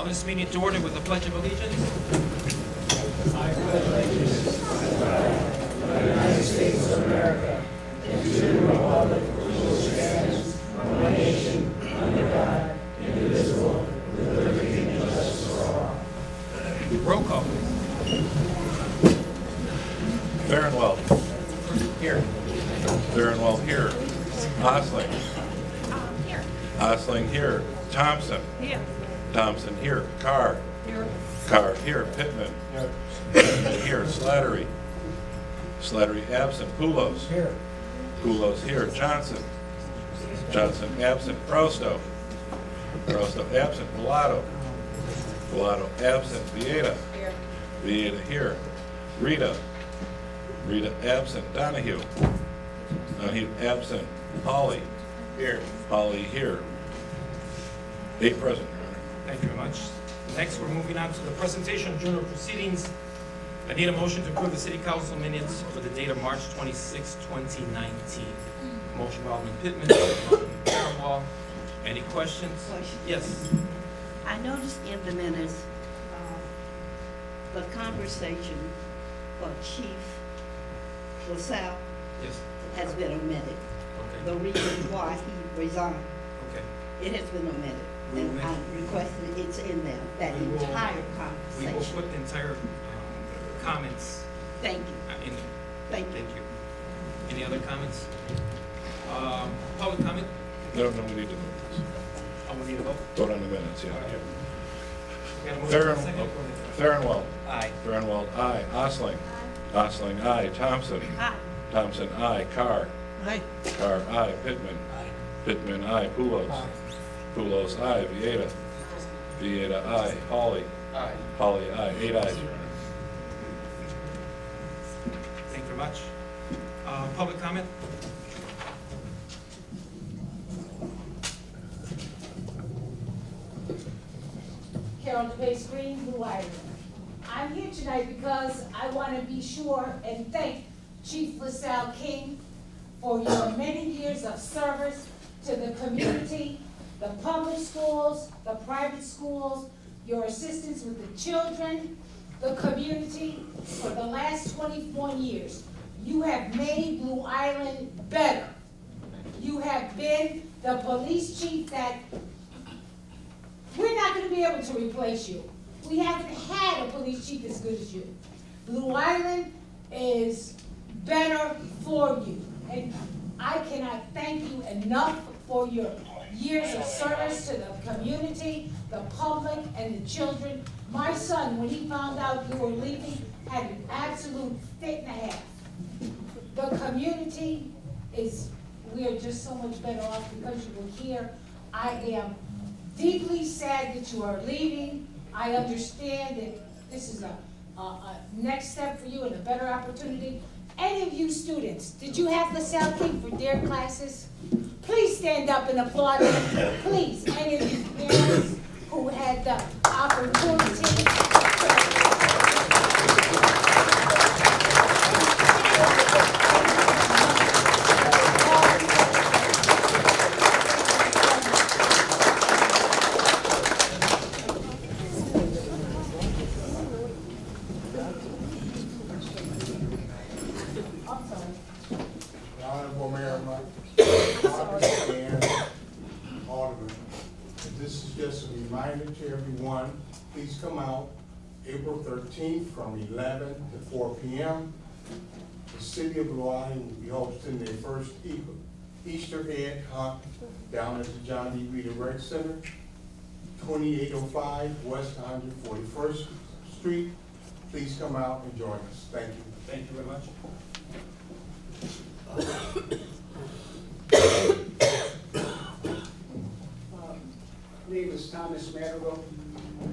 Call this meeting to order with a pledge of allegiance. I pledge allegiance to the flag of the United States of America and to the republic for which it stands, one nation, under God, indivisible, with liberty and justice for all. Roll call. Farnwell. Here. Farnwell here. Osling. Here. Osling here. Thompson. Here. Thompson here. Carr. Here. Carr here. Pittman. Pittman here. Slattery. Slattery absent. Poulos. Here. Poulos here. Johnson. Johnson absent. Prosto. Prosto absent. Mulatto. Mulatto absent. Vieta. Here. Vieta here. Rita. Rita absent. Donahue. Donahue absent. Holly. Here. Holly here. 8 present, Your Honor. Thank you very much. Next, we're moving on to the presentation of journal proceedings. I need a motion to approve the City Council minutes for the date of March 26, 2019. Motion by Alderman Pittman, second by Alderman Farnwell. Any questions? Question. Yes. I noticed in the minutes, the conversation for Chief LaSalle Yes. has been omitted. Okay. The reason why he resigned, Okay. it has been omitted. We will And make- I'm requesting it's in there, that We will- entire We will conversation. put the entire comments Thank you, in. thank you. Thank you. Any other comments? Public comment? No, we need to Oh, we need a vote? vote on the minutes, yeah. We got a motion and a second? Farnwell. Aye. Farnwell, aye. Osling. Osling, aye. Thompson. Aye. Thompson, aye. Carr. Aye. Carr, aye. Pittman. Pittman, aye. Poulos. Poulos, aye. Vieta. Vieta, aye. Hawley. Aye. Hawley, aye. 8 ayes, Your Honor. Thank you very much. Public comment? Carol DePace Green, Blue Island. I'm here tonight because I want to be sure and thank Chief LaSalle King for your many years of service to the community, the public schools, the private schools, your assistance with the children, the community. For the last 24 years, you have made Blue Island better. You have been the police chief that we're not going to be able to replace you. We haven't had a police chief as good as you. Blue Island is better for you. And I cannot thank you enough for your years of service to the community, the public, and the children. My son, when he found out you were leaving, had an absolute fit and a half. The community is, we are just so much better off because you were here. I am deeply sad that you are leaving. I understand that this is a next step for you and a better opportunity. Any of you students, did you have LaSalle King for their classes? Please stand up and applaud them. Please, any of you parents who had the opportunity. Honorable Mayor, and Alderman, this is just a reminder to everyone, please come out April 13th from 11 to 4 p.m. The city of Blue Island will be hosting their first Easter egg hunt down at the John D. Reeder Rec Center, 2805 West 141st Street. Please come out and join us. Thank you. Thank you very much. Name is Thomas Madrigal.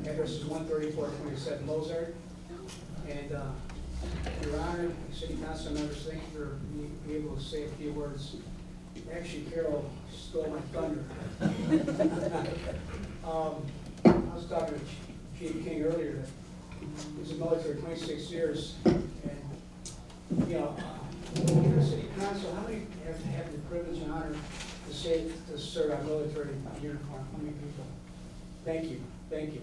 Address is 13427 Mozart. And Your Honor, City Council members, thank you for being able to say a few words. Actually, Carol stole my thunder. I was talking to Chief King earlier. He was in the military 26 years, and you know, in the City Council, how many have had the privilege and honor to serve our military uniform? How many people? Thank you, thank you.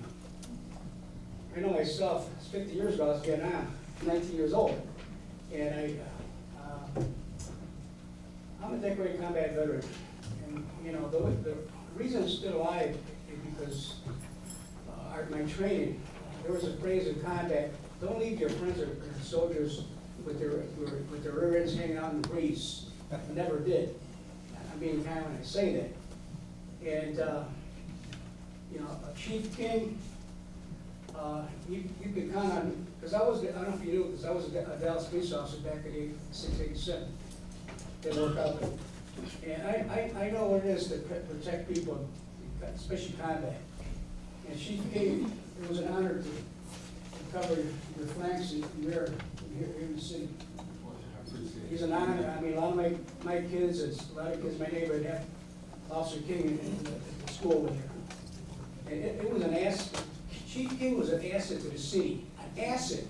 I know myself, 50 years ago, I was getting on, 19 years old. And I'm a decorated combat veteran. And, you know, the reason I'm still alive is because my training, there was a phrase in combat, don't leave your friends or soldiers with their rear ends hanging out in the breeze. I never did. I'm being kind when I say that. And, you know, Chief King, you could count on, because I don't know if you knew, because I was a Dallas police officer back in 86-87. Didn't work out. And I know what it is to protect people, especially combat. And Chief King, it was an honor to cover your flanks and rear here in the city. He's an honor. I mean, a lot of my kids, a lot of kids in my neighborhood have Officer King in the school with her. And it was an asset. Chief King was an asset to the city, an asset.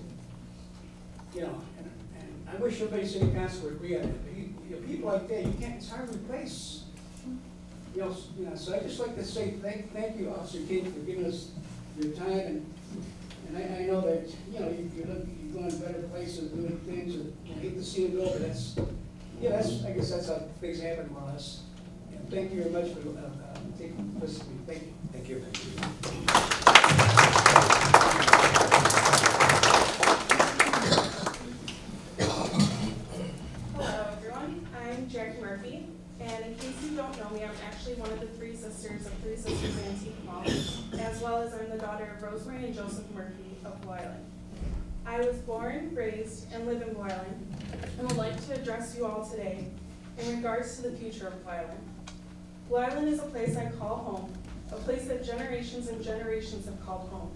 You know, and I wish everybody in City Council would agree on that. But people like that, you can't. It's hard to replace. You know. So I just like to say thank you, Officer King, for giving us your time, and I know that you're going to better places, doing things, and I hate to see it go, but I guess that's how things happen more or less. And thank you very much for taking this with me. Thank you. Thank you. Hello, everyone. I'm Jackie Murphy, and in case you don't know me, I'm actually one of the three sisters of Three Sisters Antique Mall, as well as I'm the daughter of Rosemary and Joseph Murphy of Blue Island. I was born, raised, and live in Blue Island, and would like to address you all today in regards to the future of Blue Island. Blue Island is a place I call home, a place that generations and generations have called home.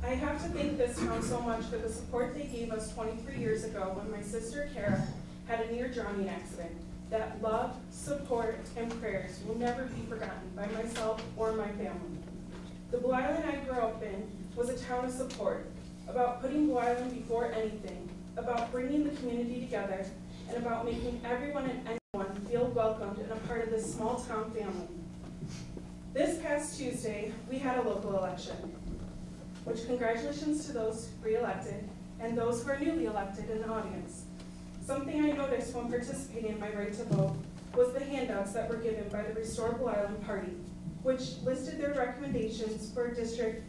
I have to thank this town so much for the support they gave us 23 years ago when my sister Kara had a near-drowning accident. That love, support, and prayers will never be forgotten by myself or my family. The Blue Island I grew up in was a town of support, about putting Blue Island before anything, about bringing the community together, and about making everyone and anyone feel welcomed and a part of this small town family. This past Tuesday, we had a local election, which congratulations to those re-elected and those who are newly elected in the audience. Something I noticed when participating in my right to vote was the handouts that were given by the Restore Blue Island Party, which listed their recommendations for District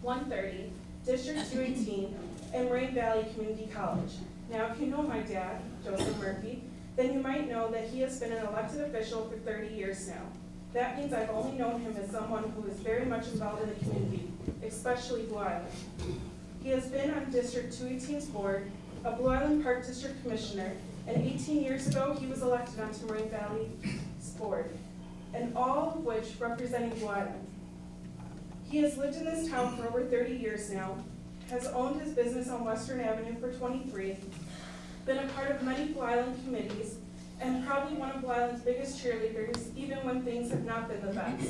130, District 218, and Rain Valley Community College. Now, if you know my dad, Joseph Murphy, then you might know that he has been an elected official for 30 years now. That means I've only known him as someone who is very much involved in the community, especially Blue Island. He has been on District 218's board, a Blue Island Park District Commissioner, and 18 years ago he was elected onto Rain Valley's board, and all of which representing Blue Island. He has lived in this town for over 30 years now, has owned his business on Western Avenue for 23, been a part of many Blue Island committees, and probably one of Blue Island's biggest cheerleaders, even when things have not been the best.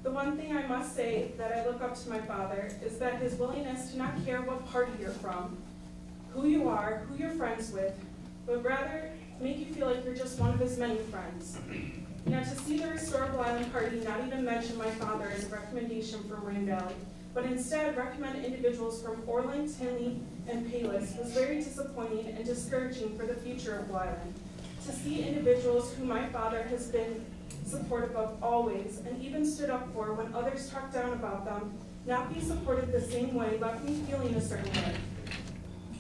The one thing I must say that I look up to my father is that his willingness to not care what party you're from, who you are, who you're friends with, but rather make you feel like you're just one of his many friends. Now, to see the Restore Blue Island Party not even mention my father as a recommendation from Rain Valley, but instead recommend individuals from Orland, Tinley, and Payless was very disappointing and discouraging for the future of Blue Island. To see individuals who my father has been supportive of always, and even stood up for when others talked down about them, not be supported the same way left me feeling a certain way.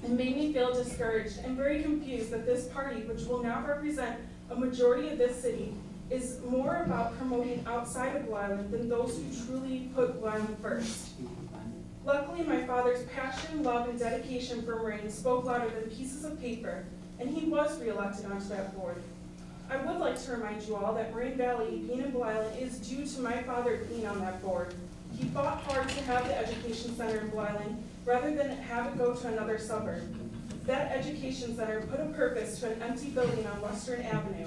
It made me feel discouraged and very confused that this party, which will now represent a majority of this city, is more about promoting outside of Blue Island than those who truly put Blue Island first. Luckily, my father's passion, love, and dedication for Marine spoke louder than pieces of paper, and he was re-elected onto that board. I would like to remind you all that Rain Valley, being in Blue Island, is due to my father being on that board. He fought hard to have the education center in Blue Island rather than have it go to another suburb. That education center put a purpose to an empty building on Western Avenue.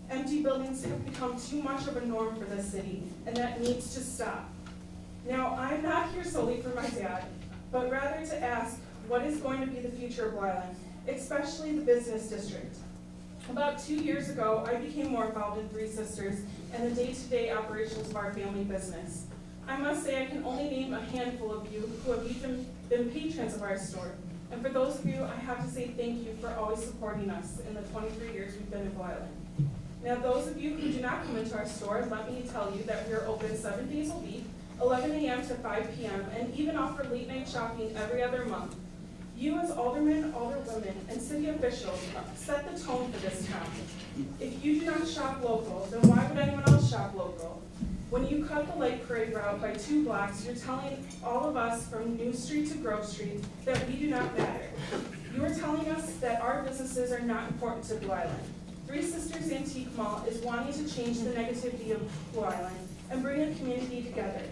Empty buildings have become too much of a norm for this city, and that needs to stop. Now, I'm not here solely for my dad, but rather to ask what is going to be the future of Blue Island, especially the business district. About 2 years ago, I became more involved in Three Sisters and the day-to-day operations of our family business. I must say I can only name name a handful of you who have even been patrons of our store. And for those of you, I have to say thank you for always supporting us in the 23 years we've been in Blue Island. Now, those of you who do not come into our store, let me tell you that we are open 7 days a week, 11 a.m. to 5 p.m., and even offer late night shopping every other month. You as aldermen, alderwomen, and city officials set the tone for this town. If you do not shop local, then why would anyone else shop local? When you cut the light parade route by 2 blocks, you're telling all of us from New Street to Grove Street that we do not matter. You are telling us that our businesses are not important to Blue Island. Three Sisters Antique Mall is wanting to change the negativity of Blue Island and bring a community together.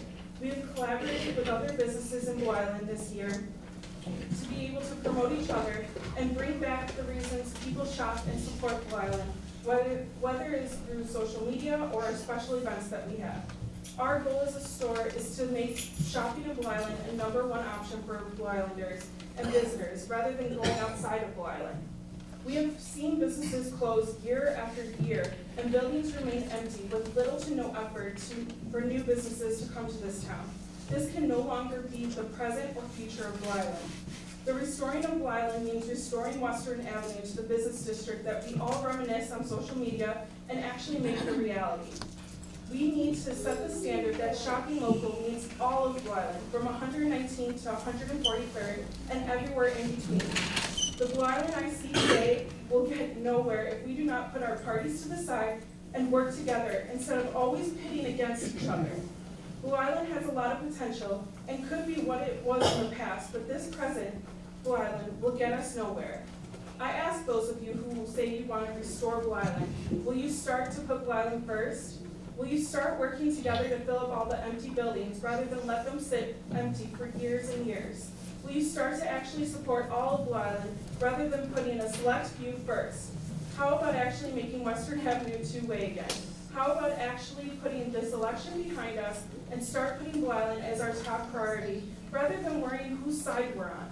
We have collaborated with other businesses in Blue Island this year to be able to promote each other and bring back the reasons people shop and support Blue Island, whether it's through social media or our special events that we have. Our goal as a store is to make shopping in Blue Island a #1 option for Blue Islanders and visitors, rather than going outside of Blue Island. We have seen businesses close year after year, and buildings remain empty with little to no effort for new businesses to come to this town. This can no longer be the present or future of Blue Island. The restoring of Blue Island means restoring Western Avenue to the business district that we all reminisce on social media and actually make a reality. We need to set the standard that shopping local means all of Blue Island, from 119th to 143rd and everywhere in between. The Blue Island I see today will get nowhere if we do not put our parties to the side and work together instead of always pitting against each other. Blue Island has a lot of potential and could be what it was in the past, but this present Blue Island will get us nowhere. I ask those of you who say you want to restore Blue Island, will you start to put Blue Island first? Will you start working together to fill up all the empty buildings rather than let them sit empty for years and years? Will you start to actually support all of Blue Island rather than putting a select few first? How about actually making Western Avenue two-way again? How about actually putting this election behind us and start putting Blue Island as our top priority rather than worrying whose side we're on?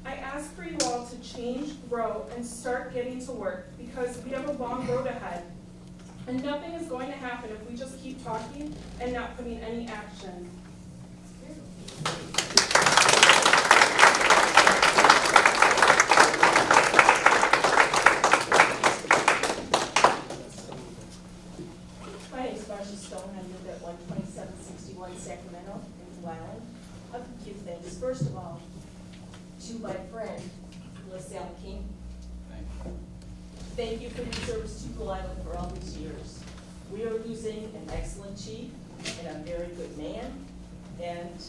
I ask for you all to change, grow, and start getting to work because we have a long road ahead. And nothing is going to happen if we just keep talking and not putting any action. Sacramento in Blue Island. A few things. First of all, to my friend, LaSalle King, thank you for your service to Blue Island for all these years. We are losing an excellent chief and a very good man, and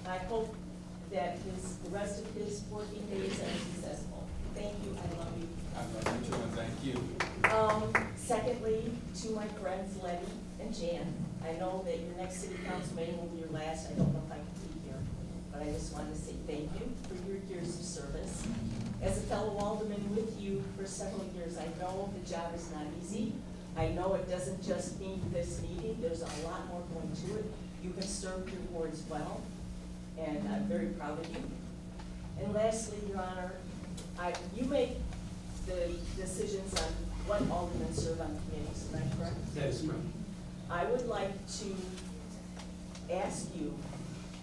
I hope that the rest of his working days are successful. Thank you. I love you. I love you too, and thank you. Secondly, to my friends Letty and Jan, I know that your next city council meeting will be your last. I don't know if I can be here, but I just wanted to say thank you for your years of service. As a fellow alderman with you for several years, I know the job is not easy. I know it doesn't just mean this meeting. There's a lot more going to it. You have served your wards well, and I'm very proud of you. And lastly, Your Honor, you make the decisions on what aldermen serve on committees, am I correct? That is correct. I would like to ask you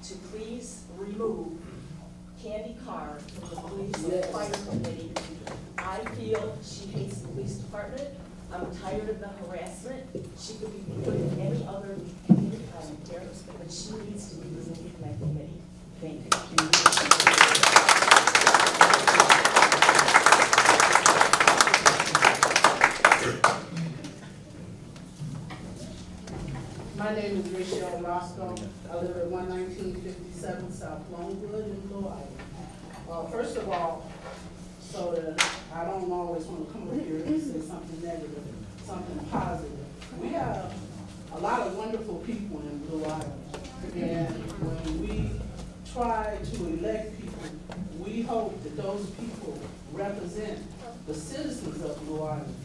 to please remove Candy Carr from the Police and Fire Committee. I feel she hates the police department. I'm tired of the harassment. She could be put in any other committee, I don't care, but she needs to be removed from that committee. Thank you. My name is Rachel Roscoe. I live at 11957 South Longwood in Blue Island. First of all, so that I don't always want to come over here and say something negative, something positive. We have a lot of wonderful people in Blue Island. And when we try to elect people, we hope that those people represent the citizens of Blue Island.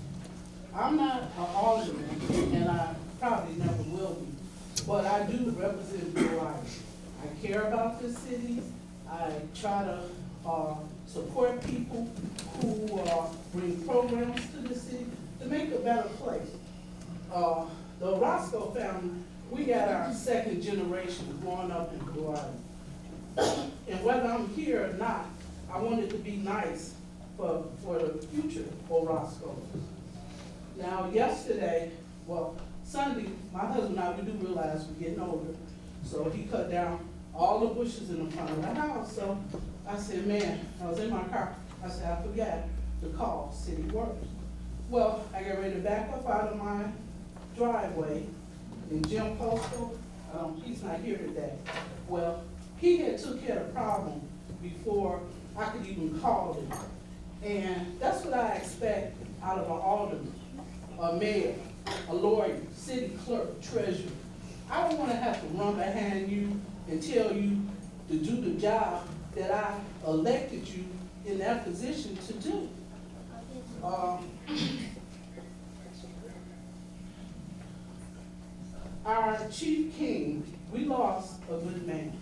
I'm not an alderman, and I probably never will be, but I do represent Blue Island. I care about this city. I try to support people who bring programs to the city to make a better place. The Roscoe family we got our second generation growing up in Blue Island. And whether I'm here or not, I want it to be nice for the future for Roscoe. Now, yesterday, well, Sunday, my husband and I, we do realize we're getting older. So he cut down all the bushes in the front of the house. So I said, man, I was in my car. I said, I forgot to call City Works. Well, I got ready to back up out of my driveway, and Jim Postal, he's not here today. Well, he had took care of the problem before I could even call him. And that's what I expect out of an alderman, a mayor, a lawyer, city clerk, treasurer. I don't want to have to run behind you and tell you to do the job that I elected you in that position to do. Our Chief King, we lost a good man.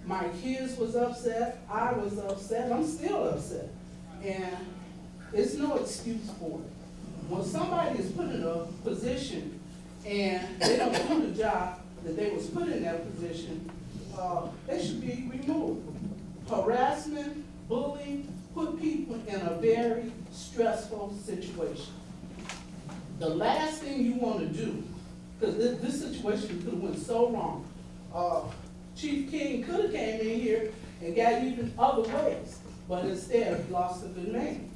My kids was upset, I was upset, I'm still upset. And it's no excuse for it. When somebody is put in a position and they don't do the job that they was put in that position, they should be removed. Harassment, bullying, put people in a very stressful situation. The last thing you want to do, because this situation could have went so wrong. Chief King could have came in here and got even other ways, but instead he lost a good man.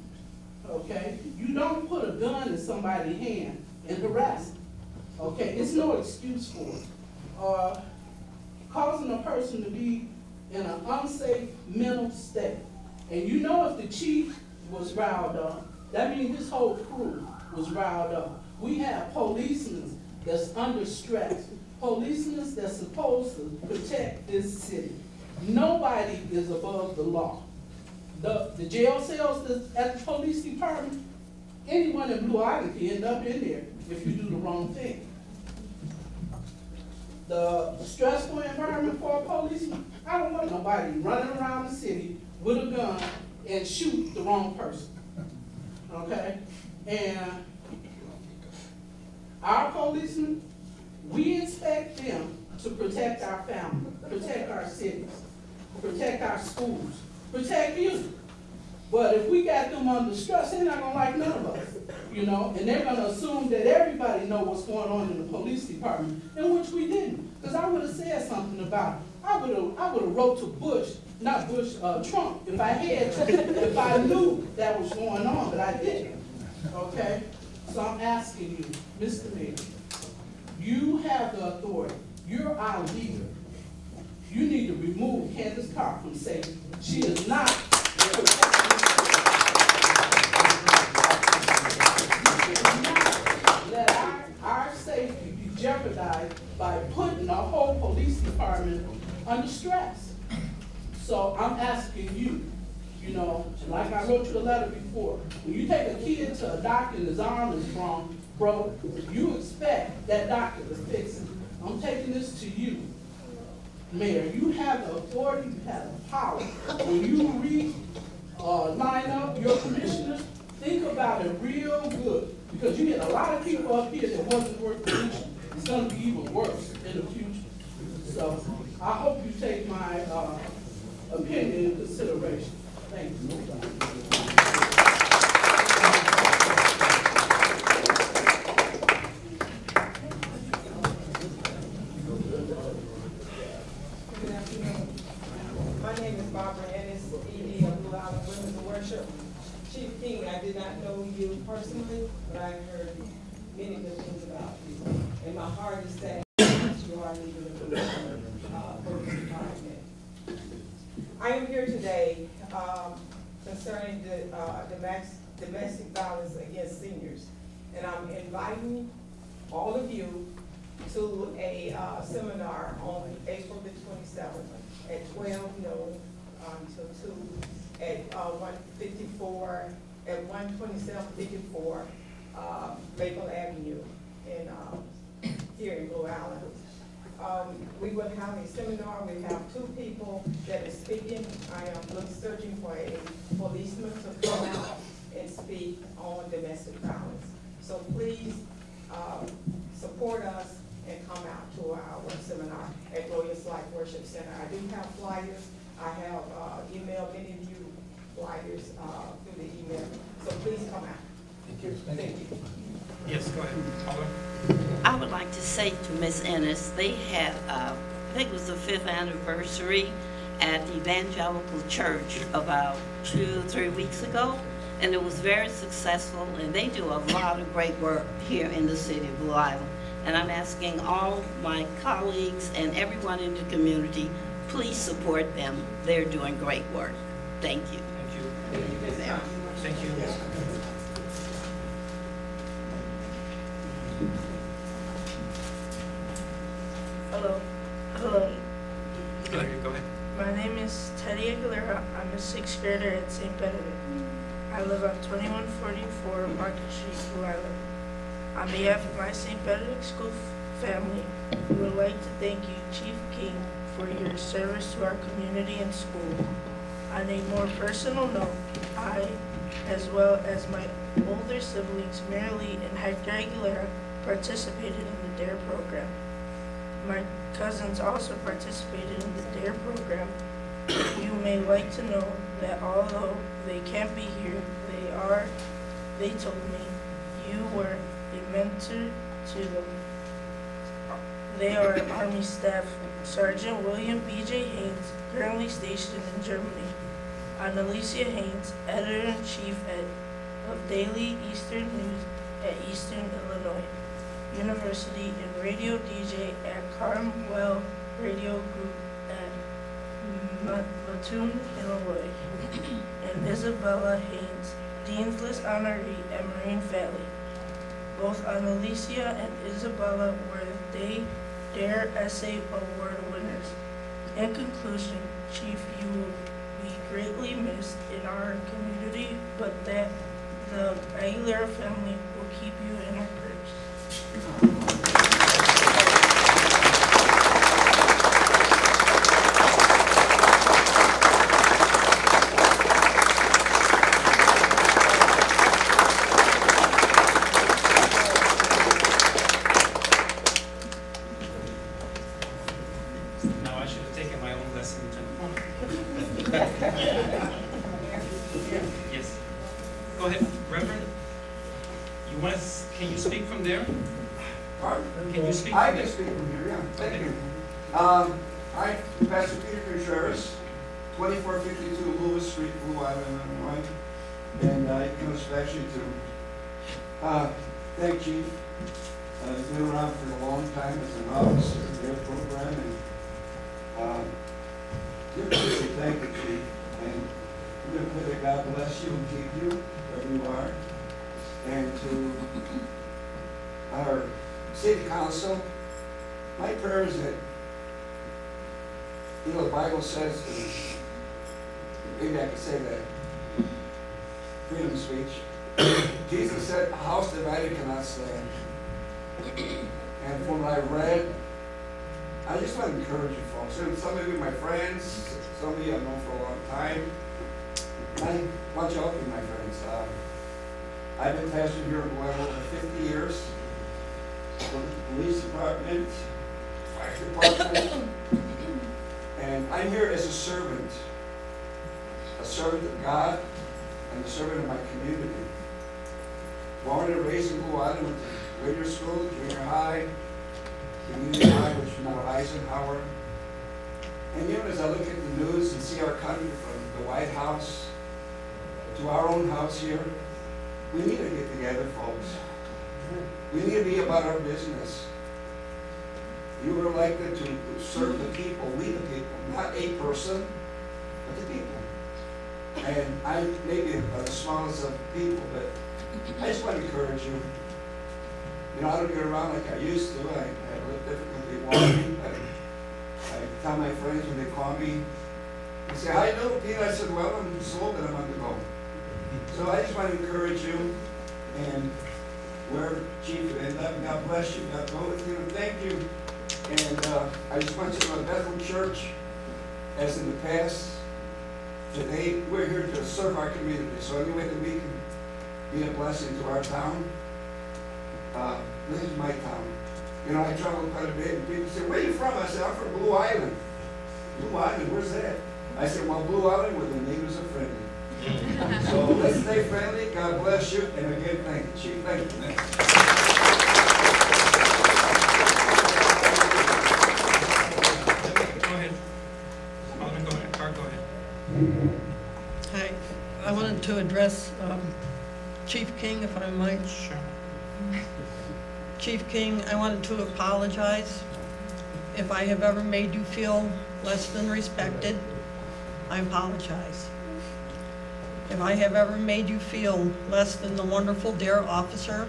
Okay? You don't put a gun in somebody's hand and harass them. Okay? It's no excuse for it. Causing a person to be in an unsafe mental state. And you know if the chief was riled up, that means his whole crew was riled up. We have policemen that's under stress. Policemen that's supposed to protect this city. Nobody is above the law. The jail cells that's at the police department, anyone in Blue Island can end up in there if you do the wrong thing. The stressful environment for a policeman, I don't want nobody running around the city with a gun and shoot the wrong person. Okay? And our policemen, we expect them to protect our family, protect our cities, protect our schools, protect you. But if we got them under stress, they're not gonna like none of us, you know, and they're gonna assume that everybody knows what's going on in the police department, in which we didn't. Because I would have said something about it. I would have wrote to Bush, not Bush, Trump, if I had, if I knew that was going on, but I didn't. Okay? So I'm asking you, Mr. Mayor, you have the authority. You're our leader. You need to remove Candace Carr from safety. She is not let our safety be jeopardized by putting the whole police department under stress. So I'm asking you, you know, like I wrote you a letter before, when you take a kid to a doctor and his arm is broke, you expect that doctor to fix it. I'm taking this to you, Mayor. You have the authority, you have the power. When you line up your commissioners, think about it real good. Because you get a lot of people up here that wasn't worth the future. It's going to be even worse in the future. So I hope you take my opinion into consideration. Thank you. Good afternoon. My name is Barbara Ennis, ED of Blue Island Women's of Worship. Chief King, I did not know you personally, but I heard many good things about you. And my heart is sad that you are leaving the police department. I am here today concerning the domestic violence against seniors. And I'm inviting all of you to a seminar on April the 27th at 12 noon until 2 at 154 at 12754 Maple Avenue in here in Blue Island. We will have a seminar. We have 2 people that are speaking. I am searching for a policeman to come out and speak on domestic violence. So please support us and come out to our seminar at Glorious Life Worship Center. I do have flyers. I have emailed many of you flyers through the email. So please come out. Thank you. Thank you. Yes, go ahead. Alder. I would like to say to Miss Ennis, they had, I think it was the 5th anniversary at the Evangelical Church about 2 or 3 weeks ago, and it was very successful, and they do a lot of great work here in the city of Blue Island. And I'm asking all my colleagues and everyone in the community, please support them. They're doing great work. Thank you. Thank you. Thank you, Ms. Thomas. Thank you. Hello. Hello. Go ahead. My name is Teddy Aguilera. I'm a 6th grader at St. Benedict. I live on 2144 Market Street, Blue Island. On behalf of my St. Benedict school family, we would like to thank you, Chief King, for your service to our community and school. On a more personal note, I, as well as my older siblings, Mary Lee and Hector Aguilera, participated in the DARE program. My cousins also participated in the DARE program. You may like to know that although they can't be here, they told me you were a mentor to them. They are Army Staff Sergeant William B.J. Haynes, currently stationed in Germany. Annalicia Haynes, Editor-in-Chief of Daily Eastern News at Eastern Illinois University and radio DJ at Carmel Radio Group at Mattoon, Illinois, and Isabella Haynes, Dean's List honoree at Marine Valley. Both Annalicia and Isabella were DARE Essay Award winners. In conclusion, Chief, you will be greatly missed in our community, but that the Aguilera family will keep you in our prayers. Now I should have taken my own lesson in Yes. Go ahead, Reverend. You want to? Can you speak from there? Pardon? Can you speak? I can speak from here. Yeah. Thank you. I'm Pastor Peter Contreras, 2452 Lewis Street, Blue Island, Illinois, and I come especially to thank Chief. He's been around for a long time as an officer of their program, and give you thank you, Chief. And we're going to pray that God bless you and keep you wherever you are. And to our City Council, my prayer is that, the Bible says, maybe I could say that, freedom of speech. Jesus said, a house divided cannot stand. And from what I read, I just want to encourage you folks. And some of you are my friends, some of you I've known for a long time. I want you all to be my friends. I've been pastor here in Blue Island over 50 years. From the police department, fire department. And I'm here as a servant of God, and a servant of my community. Born and raised in Blue Island, went to radio school, junior high, community high, which is now Eisenhower. And you know, as I look at the news and see our country from the White House to our own house here, we need to get together, folks. We need to be about our business. You were elected to serve the people, we the people, not a person, but the people. And I'm maybe the smallest of people, but I just want to encourage you. You know, I don't get around like I used to. I have a little difficulty walking. I tell my friends when they call me, they say, how you doing, Pete? I said, well, I'm slow, but I'm on the go. So I just want to encourage you, and wherever Chief you end up, God bless you, God go with you, and thank you. And I just want you to know Bethel Church, as in the past, today we're here to serve our community. So any way that we can be a blessing to our town, this is my town. You know, I travel quite a bit, and people say, where are you from? I said, I'm from Blue Island. Blue Island, where's that? I said, well, Blue Island, where the neighbors are friendly. So let's stay friendly. God bless you. And again, thank you, Chief. Thank you. Go ahead. Alderman, go ahead. Clark, go ahead. Hi. I wanted to address Chief King, if I might. Sure. Chief King, I wanted to apologize if I have ever made you feel less than respected. I apologize. If I have ever made you feel less than the wonderful, dear officer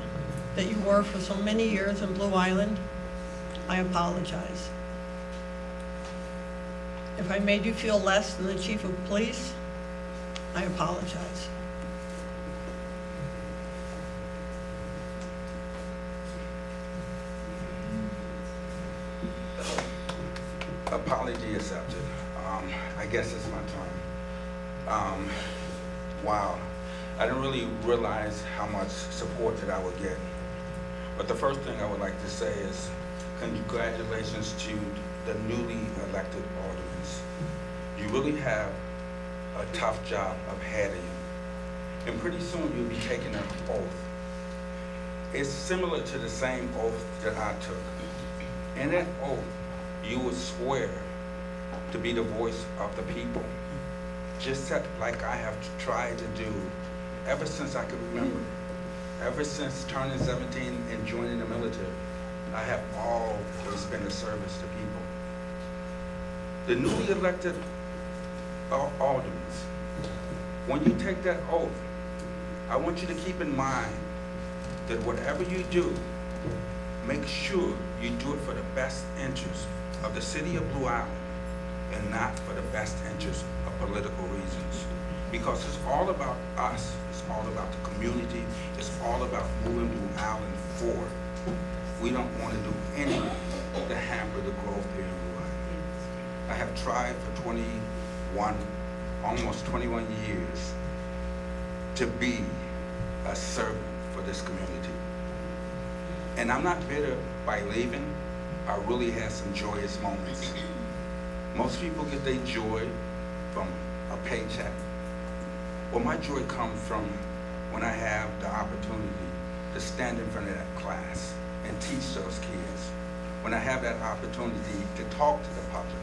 that you were for so many years in Blue Island, I apologize. If I made you feel less than the Chief of Police, I apologize. Apology accepted. I guess it's my turn. Wow. I didn't really realize how much support that I would get. But the first thing I would like to say is congratulations to the newly elected aldermen. You really have a tough job ahead of you. And pretty soon you'll be taking an oath. It's similar to the same oath that I took. In that oath, you would swear to be the voice of the people, just like I have tried to do ever since I could remember. Ever since turning 17 and joining the military, I have always been a service to people. The newly elected aldermen, when you take that oath, I want you to keep in mind that whatever you do, make sure you do it for the best interest of the city of Blue Island and not for the best interest of political reasons. Because it's all about us, it's all about the community, it's all about moving Blue Island forward. We don't want to do anything to hamper the growth here in Blue Island. I have tried for almost 21 years to be a servant for this community. And I'm not bitter by leaving. I really had some joyous moments. Most people get their joy from a paycheck. Well, my joy comes from when I have the opportunity to stand in front of that class and teach those kids. When I have that opportunity to talk to the public,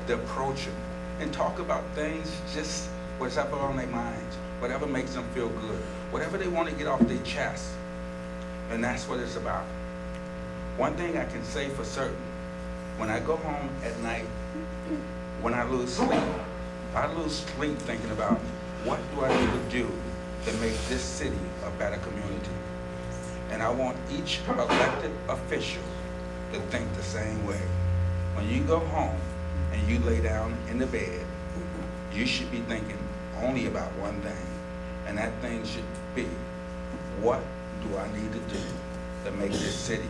to approach them, and talk about things, just whatever on their minds, whatever makes them feel good, whatever they want to get off their chest. And that's what it's about. One thing I can say for certain, when I go home at night, when I lose sleep thinking about what do I need to do to make this city a better community. And I want each elected official to think the same way. When you go home and you lay down in the bed, you should be thinking only about one thing. And that thing should be, what do I need to do to make this city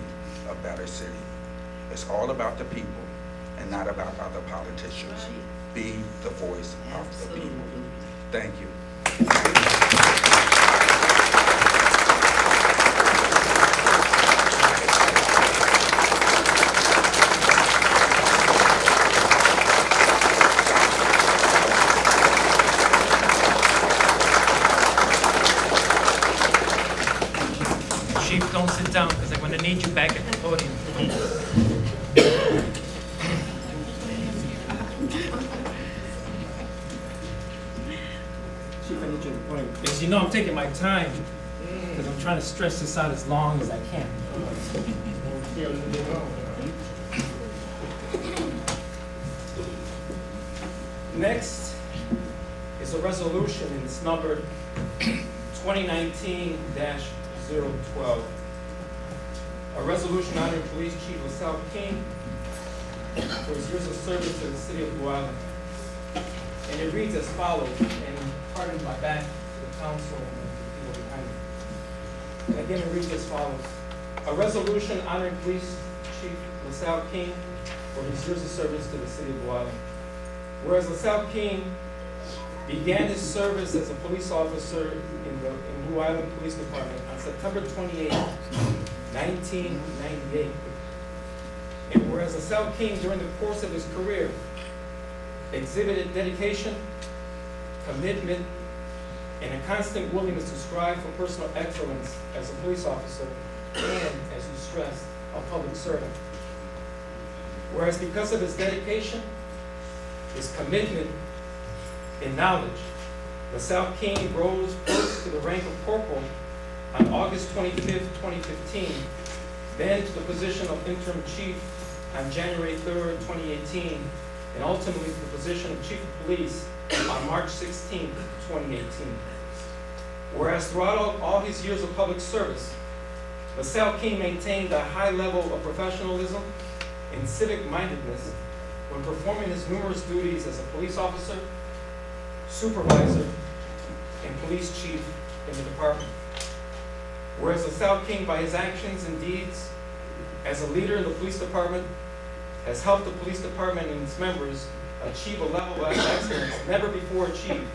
a better city? It's all about the people and not about other politicians. Be the voice of the people. Thank you. Chief, don't sit down because I'm going to need you back at the podium. Chief, I need you to point. As you know, I'm taking my time because I'm trying to stretch this out as long as I can. Next is a resolution, and it's numbered 2019-012. A resolution honoring Police Chief LaSalle King for his years of service to the city of Blue Island. And it reads as follows, and pardon my back to the council and the people behind me. And again, it reads as follows. A resolution honoring Police Chief LaSalle King for his years of service to the city of Blue Island. Whereas LaSalle King began his service as a police officer in Blue Island Police Department on September 28, 1998, And whereas LaSalle King, during the course of his career, exhibited dedication, commitment, and a constant willingness to strive for personal excellence as a police officer and, as you stressed, a public servant. Whereas because of his dedication, his commitment, and knowledge, LaSalle King rose first to the rank of corporal on August 25th, 2015, then to the position of interim chief on January 3rd, 2018, and ultimately to the position of chief of police on March 16th, 2018. Whereas throughout all his years of public service, LaSalle King maintained a high level of professionalism and civic-mindedness when performing his numerous duties as a police officer, supervisor, and police chief in the department. Whereas LaSalle King, by his actions and deeds, as a leader in the police department, has helped the police department and its members achieve a level of excellence never before achieved,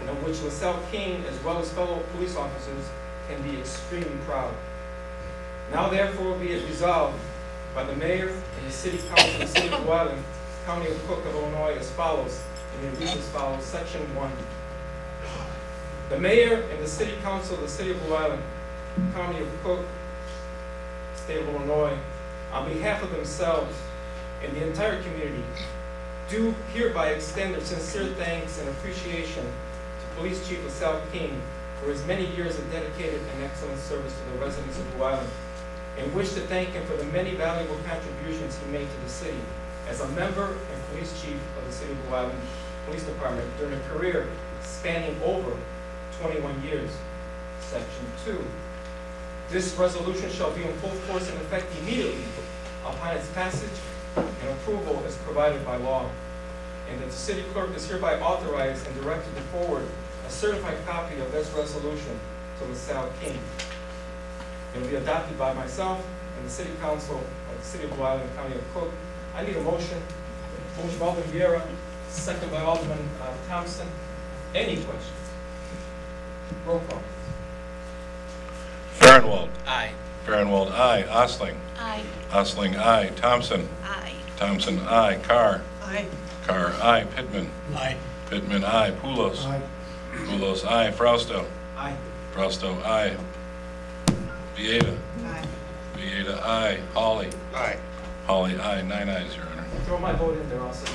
and of which LaSalle King, as well as fellow police officers, can be extremely proud. Now therefore be it resolved by the Mayor and the City Council of the City of Blue Island, County of Cook of Illinois as follows, and it reads as follows, Section 1. The Mayor and the City Council of the City of Blue Island, County of Cook, State of Illinois, on behalf of themselves and the entire community, do hereby extend their sincere thanks and appreciation to Police Chief LaSalle King for his many years of dedicated and excellent service to the residents of Blue Island, and wish to thank him for the many valuable contributions he made to the city as a member and police chief of the City of Blue Island Police Department during a career spanning over 21 years. Section 2. This resolution shall be in full force and effect immediately upon its passage and approval as provided by law, and that the city clerk is hereby authorized and directed to forward a certified copy of this resolution to LaSalle King. It will be adopted by myself and the City Council of the City of Blue Island, County of Cook. I need a motion. Motion by Alderman Vieira, second by Alderman Thompson. Any questions? Roll call. Farnwell. Aye. Farnwell, aye. Osling. Aye. Osling, aye. Thompson. Aye. Thompson, aye. Carr. Aye. Carr, aye. Pittman. Aye. Pittman, aye. Poulos. Aye. Poulos, aye. Frausto. Aye. Frausto, aye. Vieta. Aye. Vieta, aye. Hawley. Aye. Hawley, aye. 9 ayes, Your Honor. Throw my vote in there also.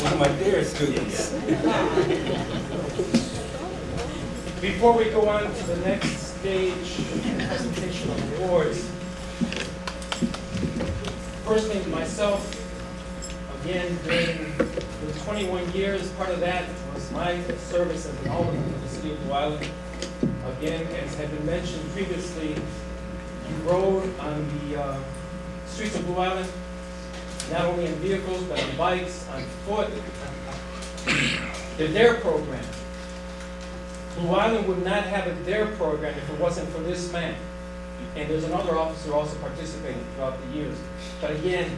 One of my dear students. Before we go on to the next stage, presentation of awards, personally, myself, again, during the 21 years, part of that was my service as an alderman of the City of Blue Island. Again, as had been mentioned previously, you rode on the streets of Blue Island, not only in vehicles, but on bikes, on foot. The DARE program. Blue Island would not have a DARE program if it wasn't for this man. And there's another officer also participating throughout the years. But again,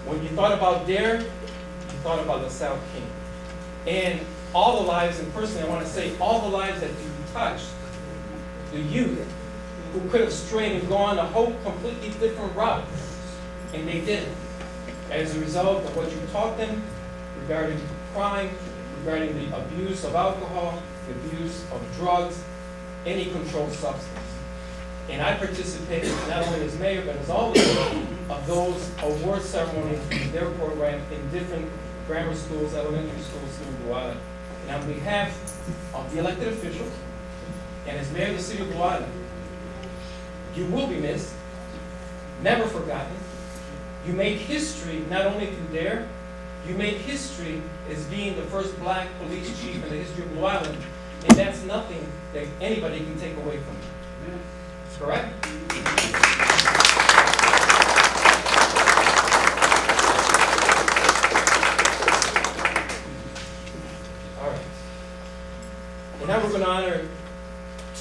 when you thought about DARE, you thought about LaSalle King. And all the lives, and personally I want to say, all the lives that you touched, the youth, who could have strayed and gone a whole completely different route, and they didn't. As a result of what you taught them regarding crime, regarding the abuse of alcohol, the abuse of drugs, any controlled substance. And I participated not only as mayor, but as alderman of those award ceremonies in their program in different grammar schools, elementary schools here in Blue Island. And on behalf of the elected officials and as mayor of the city of Blue Island, you will be missed, never forgotten. You made history not only through there, you made history as being the first black police chief in the history of Blue Island, and that's nothing that anybody can take away from you. Correct? All right. And now we're going to honor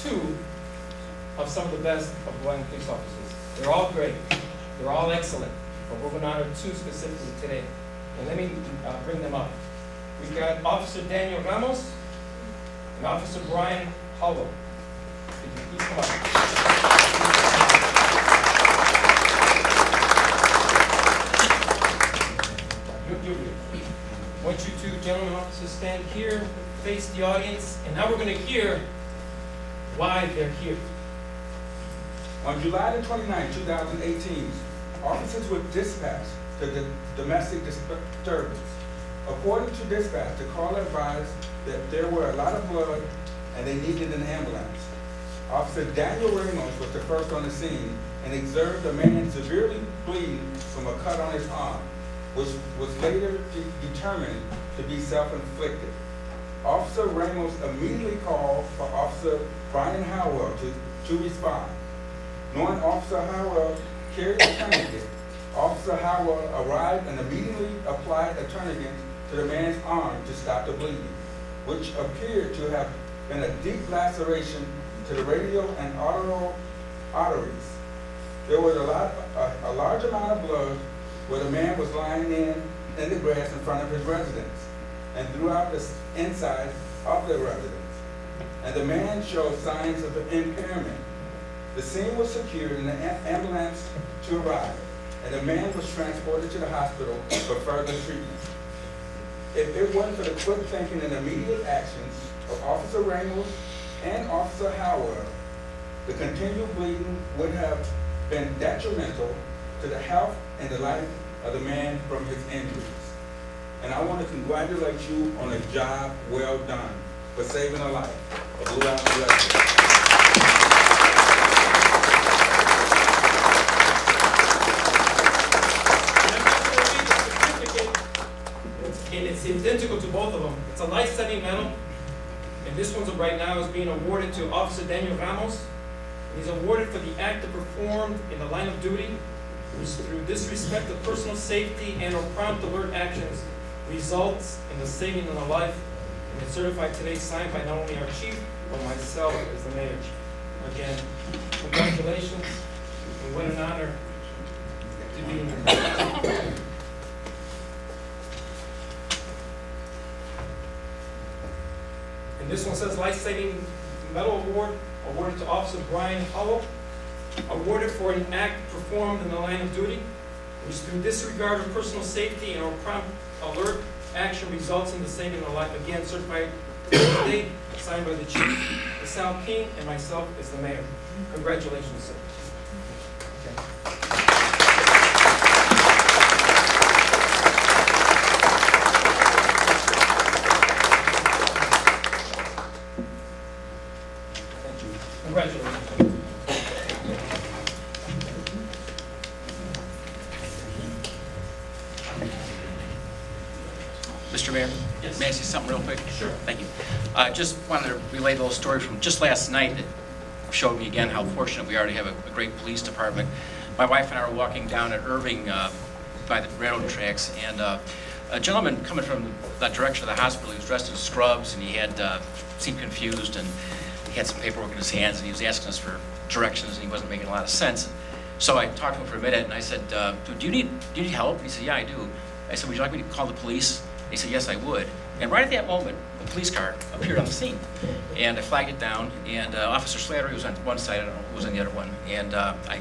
two of some of the best of Blue Island police officers. They're all great. They're all excellent. But we're going to honor two specifically today. And let me bring them up. We've got Officer Daniel Ramos and Officer Brian Howell. Could you please come up? I want you two gentlemen officers stand here, face the audience, and now we're going to hear why they're here. On July the 29th, 2018, officers were dispatched to the domestic disturbance. According to dispatch, the caller advised that there were a lot of blood and they needed an ambulance. Officer Daniel Ramos was the first on the scene and observed a man severely bleeding from a cut on his arm, which was later determined to be self-inflicted. Officer Ramos immediately called for Officer Brian Howell to respond. Knowing Officer Howell carried a tourniquet, Officer Howell arrived and immediately applied a tourniquet to the man's arm to stop the bleeding, which appeared to have been a deep laceration to the radial and arterial arteries. There was a large amount of blood where the man was lying in the grass in front of his residence and throughout the inside of the residence. And the man showed signs of impairment. The scene was secured and the ambulance to arrive, and the man was transported to the hospital for further treatment. If it wasn't for the quick thinking and immediate actions of Officer Ramos and Officer Howell, the continued bleeding would have been detrimental to the health and the life of the man from his injuries. And I want to congratulate you on a job well done for saving a life of Blue Island residents. And it's identical to both of them. It's a life-saving medal, and this one's right now is being awarded to Officer Daniel Ramos. He's awarded for the act performed in the line of duty, which through disrespect of personal safety and or prompt alert actions results in the saving of a life. And it's certified today, signed by not only our chief, but myself as the mayor. Again, congratulations, and what an honor to be in your And this one says Life-Saving Medal Award, awarded to Officer Brian Howell, awarded for an act performed in the line of duty, which through disregard of personal safety and or prompt alert action results in the saving of life. Again, certified today, signed by the Chief, LaSalle King, and myself as the mayor. Congratulations, sir. Okay. Congratulations. Mr. Mayor? Yes. May I say something real quick? Sure. Thank you. I just wanted to relay a little story from just last night that showed me again how fortunate we are to have a great police department. My wife and I were walking down at Irving by the railroad tracks, and a gentleman coming from that direction of the hospital, he was dressed in scrubs, and he had seemed confused, and he had some paperwork in his hands, and he was asking us for directions, and he wasn't making a lot of sense. So I talked to him for a minute, and I said, do you need help? He said, yeah, I do. I said, would you like me to call the police? He said, yes, I would. And right at that moment, a police car appeared on the scene. And I flagged it down, and Officer Slattery was on one side, I don't know who was on the other one, and I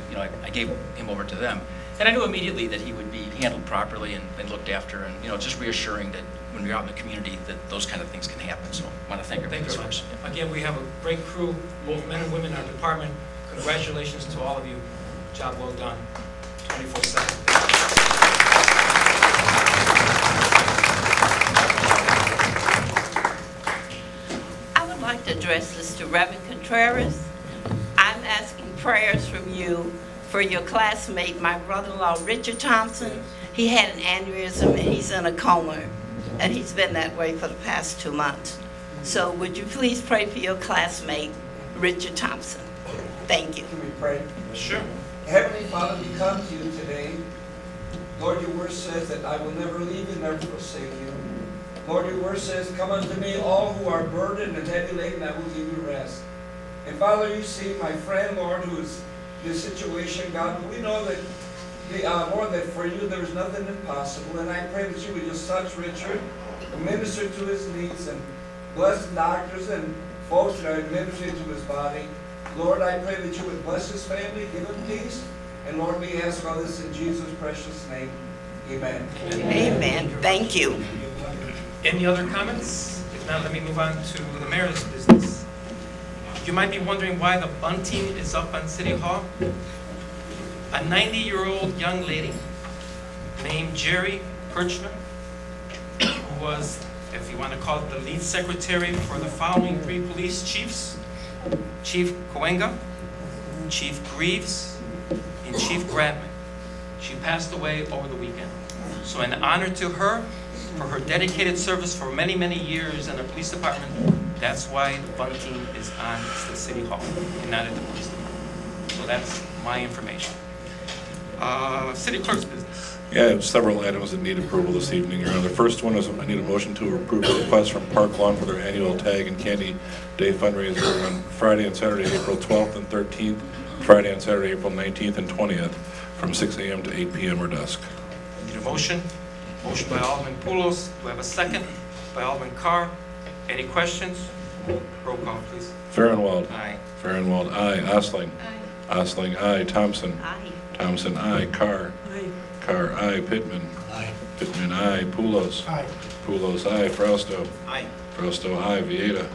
gave him over to them. And I knew immediately that he would be handled properly and looked after, and just reassuring that when you're out in the community that those kind of things can happen. So I want to thank our police force. Again, we have a great crew, both men and women in our department. Congratulations to all of you. Job well done. 24/7. I would like to address this to Reverend Contreras. I'm asking prayers from you for your classmate, my brother-in-law, Richard Thompson. He had an aneurysm and he's in a coma, and he's been that way for the past 2 months. So would you please pray for your classmate, Richard Thompson? Thank you. Can we pray? Sure. Heavenly Father, we come to you today. Lord, your word says that I will never leave you, never forsake you. Lord, your word says, come unto me, all who are burdened and heavy laden, I will give you rest. And Father, you see my friend, Lord, who is in this situation, God, we know that, Lord, that for you there is nothing impossible. And I pray that you would just touch Richard, and minister to his needs, and bless the doctors and folks that are administering to his body. Lord, I pray that you would bless his family, give him peace. And Lord, we ask all this in Jesus' precious name. Amen. Amen. Thank you. Any other comments? If not, let me move on to the mayor's business. You might be wondering why the bunting is up on City Hall. A 90-year-old young lady named Jerry Kirchner, who was, if you want to call it, the lead secretary for the following 3 police chiefs: Chief Coenga, Chief Greaves, and Chief Gradman. She passed away over the weekend. So in honor to her, for her dedicated service for many, many years in the police department, that's why the bunting is on the City Hall and not at the police department. So that's my information. City Clerk's business. Yeah, I have several items that need approval this evening, Your Honor. The first one is I need a motion to approve a request from Park Lawn for their annual Tag and Candy Day fundraiser on Friday and Saturday, April 12th and 13th, Friday and Saturday, April 19th and 20th, from 6 a.m. to 8 p.m. or dusk. Need a motion? Motion by Alderman Poulos. Do I have a second? By Alderman Carr. Any questions? Roll call, please. Farnwell. Aye. Farnwell, aye. Osling. Aye. Osling, aye. Thompson. Aye. Thompson, aye. Carr. Aye. Carr, aye. Pittman. Aye. Pittman, aye. Poulos. Aye. Poulos, aye. Frausto. Aye. Frausto, aye. Vieta.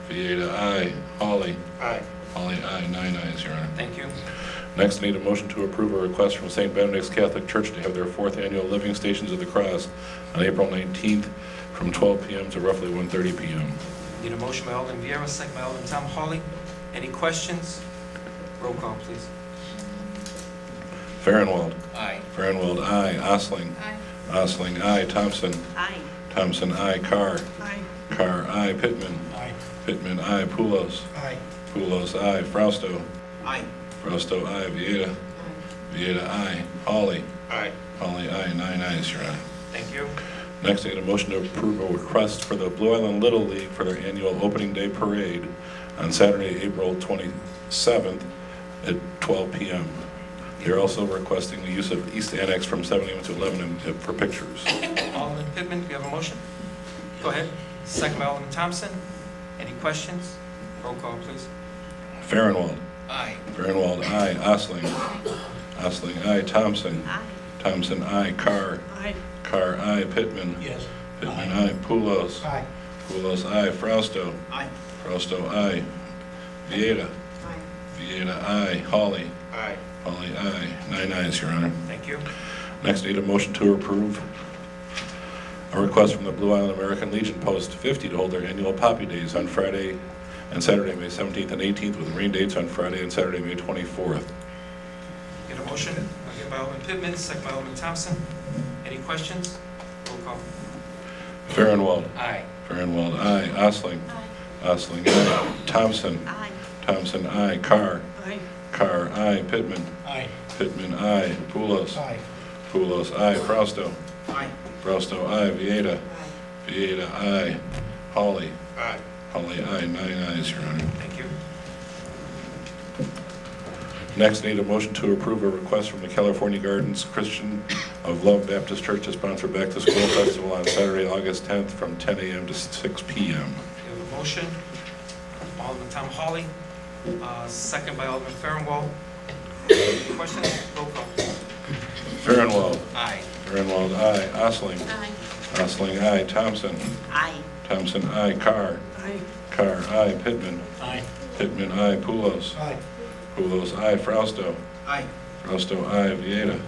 Vieta, aye. Hawley. Aye. Hawley, aye. 9 ayes, Your Honor. Thank you. Next, I need a motion to approve a request from St. Benedict's Catholic Church to have their 4th annual Living Stations of the Cross on April 19th from 12 p.m. to roughly 1:30 p.m. Need a motion by Alderman Vieira, second by Alderman Tom Hawley. Any questions? Roll call, please. Farnwell. Aye. Farnwell, aye. Osling. Aye. Osling, aye. Thompson. Aye. Thompson, aye. Carr. Aye. Carr, aye. Pittman. Aye. Pittman, aye. Poulos. Aye. Poulos, aye. Frausto. Aye. Frausto, aye. Vieta. Vieta, aye. Hawley. Aye. Hawley, aye. 9 ayes, Your Honor. Thank you. Next, I need a motion to approve a request for the Blue Island Little League for their annual opening day parade on Saturday, April 27th at 12 p.m. They're also requesting the use of East Annex from 7 a.m. to 11 a.m. for pictures. Alderman Pittman, do you have a motion? Go ahead. Second by Alderman Thompson. Any questions? Roll call, please. Farnwell. Aye. Farnwell, aye. Osling. Osling, aye. Thompson. Aye. Thompson, aye. Carr. Aye. Carr, aye. Pittman. Yes. Pittman, aye. Poulos. Aye. Poulos, aye. Frausto. Aye. Frausto, aye. Vieta. Vieta, aye. Hawley. Aye. Hawley, aye. 9 ayes, Your Honor. Thank you. Next, I need a motion to approve a request from the Blue Island American Legion Post 50 to hold their annual Poppy Days on Friday and Saturday, May 17th and 18th, with rain dates on Friday and Saturday, May 24th. Get a motion? I'll give by Alderman Pittman, second by Alderman Thompson. Any questions? Roll call. Farnwell. Aye. Farnwell, aye. Osling. Aye. Osling, aye. Thompson. Aye. Thompson, aye. Carr. Aye. Carr, aye. Pittman. Aye. Pittman, aye. Poulos. Aye. Poulos, aye. Frausto. Aye. Frausto, aye. Vieta. Vieta, aye. Hawley. Aye. Hawley, aye. 9 ayes, Your Honor. Thank you. Next, I need a motion to approve a request from the California Gardens Christian of Love Baptist Church to sponsor Back to School Festival on Saturday, August 10th from 10 a.m. to 6 p.m. We have a motion. Alderman Tom Hawley, second by Alderman Farnwell. Any questions? Roll call. Farnwell. Aye. Farnwell, aye. Osling. Aye. Osling, aye. Thompson. Aye. Thompson, aye. Carr. Aye. Carr, aye. Pittman. Aye. Pittman, aye. Poulos. Aye. Poulos, aye. Frausto. Aye. Frausto, aye. Vieta.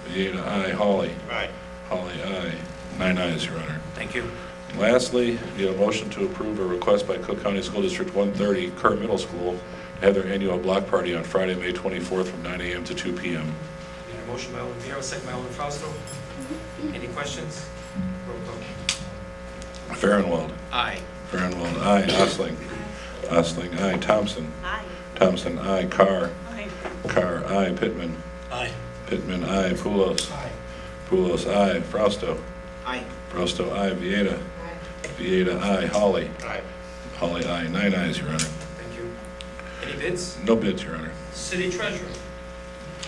Vieta, aye. Hawley. Aye. Hawley, aye. 9 ayes, Your Honor. Thank you. Lastly, we have a motion to approve a request by Cook County School District 130, Kerr Middle School, to have their annual block party on Friday, May 24th from 9 a.m. to 2 p.m. Need a motion by Alderman Viera, second by Alderman Fausto. Any questions? Roll call. Farnwell. Aye. Farnwell, aye. Osling. Osling, aye. Thompson. Aye. Thompson, aye. Carr. Aye. Carr, aye. Pittman. Aye. Pittman, aye. Poulos. Aye. Poulos, aye. Frausto. Aye. Frausto, aye. Vieta. Vieta, aye. Hawley. Aye. Hawley, aye. 9 ayes, Your Honor. Thank you. Any bids? No bids, Your Honor. City Treasurer.